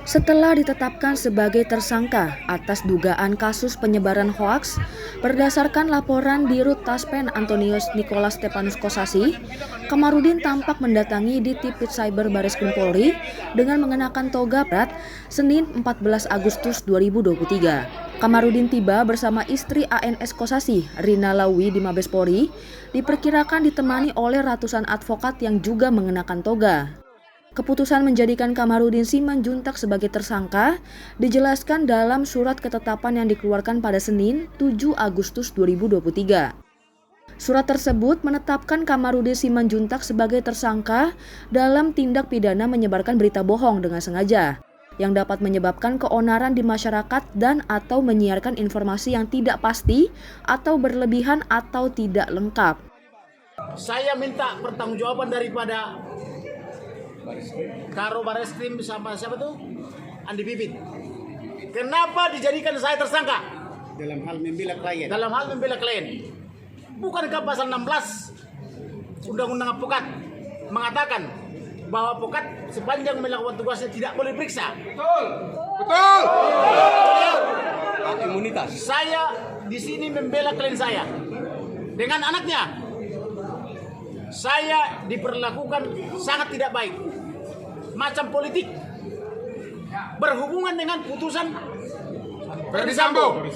Setelah ditetapkan sebagai tersangka atas dugaan kasus penyebaran hoaks, berdasarkan laporan Dirut Taspen Antonius Nicholas Stepanus Kosasi, Kamarudin tampak mendatangi di Tipit Cyber Bareskrim Polri dengan mengenakan toga prat Senin 14 Agustus 2023. Kamarudin tiba bersama istri ANS Kosasi, Rina Lawi di Mabes Polri, diperkirakan ditemani oleh ratusan advokat yang juga mengenakan toga. Keputusan menjadikan Kamarudin Simanjuntak sebagai tersangka dijelaskan dalam surat ketetapan yang dikeluarkan pada Senin 7 Agustus 2023. Surat tersebut menetapkan Kamarudin Simanjuntak sebagai tersangka dalam tindak pidana menyebarkan berita bohong dengan sengaja yang dapat menyebabkan keonaran di masyarakat dan atau menyiarkan informasi yang tidak pasti atau berlebihan atau tidak lengkap. Saya minta pertanggungjawaban daripada Karo Bareskrim sama siapa tuh? Andi Bibit. Kenapa dijadikan saya tersangka? Dalam hal membela klien. Dalam hal membela klien. Bukankah pasal 16 Undang-Undang Advokat mengatakan bahwa advokat sepanjang melakukan tugasnya tidak boleh periksa? Betul. Betul. Imunitas. Saya di sini membela klien saya dengan anaknya. Saya diperlakukan sangat tidak baik, macam politik, berhubungan dengan putusan Ferdi Sambo.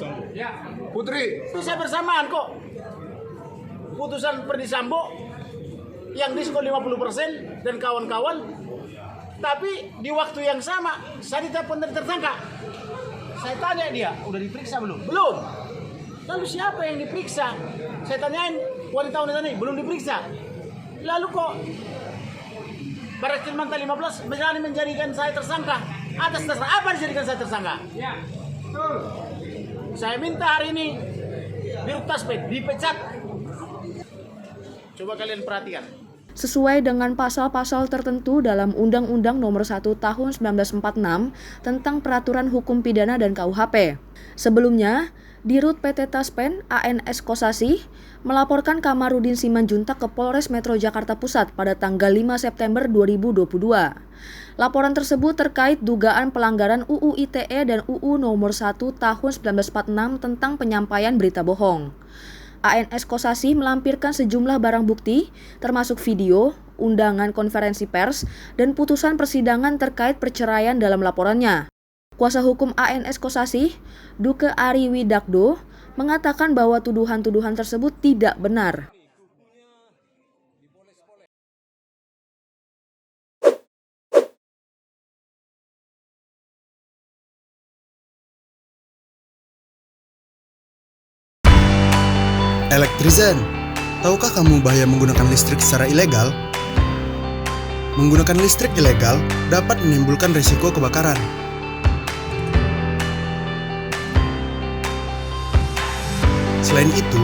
Putri. itu saya bersamaan kok. Putusan Ferdi Sambo yang diskon 50% dan kawan-kawan, tapi di waktu yang sama saya ditelepon dari tersangka. Saya tanya dia, udah diperiksa belum? Belum. Lalu siapa yang diperiksa? Saya tanyain wanita-wanita ini, belum diperiksa. Lalu kok Bareskrim Mantan 15 berani menjadikan saya tersangka? Atas dasar apa dijadikan saya tersangka? Ya, betul. Saya minta hari ini Dirut Taspen dipecat. Coba kalian perhatikan. Sesuai dengan pasal-pasal tertentu dalam Undang-Undang Nomor 1 Tahun 1946 tentang Peraturan Hukum Pidana dan KUHP. Sebelumnya, Dirut PT Taspen ANS Kosasi melaporkan Kamarudin Simanjuntak ke Polres Metro Jakarta Pusat pada tanggal 5 September 2022. Laporan tersebut terkait dugaan pelanggaran UU ITE dan UU Nomor 1 Tahun 1946 tentang penyampaian berita bohong. ANS Kosasi melampirkan sejumlah barang bukti, termasuk video, undangan konferensi pers, dan putusan persidangan terkait perceraian dalam laporannya. Kuasa hukum ANS Kosasi, Duke Ari Widakdo, mengatakan bahwa tuduhan-tuduhan tersebut tidak benar. Elektrizen, tahukah kamu bahaya menggunakan listrik secara ilegal? Menggunakan listrik ilegal dapat menimbulkan risiko kebakaran. Selain itu,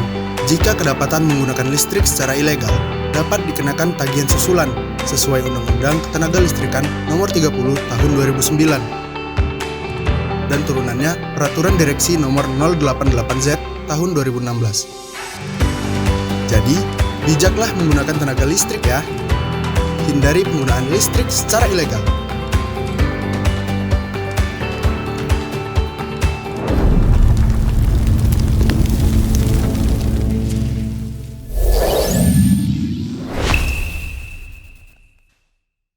jika kedapatan menggunakan listrik secara ilegal, dapat dikenakan tagihan susulan sesuai Undang-Undang Ketenagalistrikan Nomor 30 Tahun 2009 dan turunannya Peraturan Direksi Nomor 088Z Tahun 2016. Jadi, bijaklah menggunakan tenaga listrik ya. Hindari penggunaan listrik secara ilegal.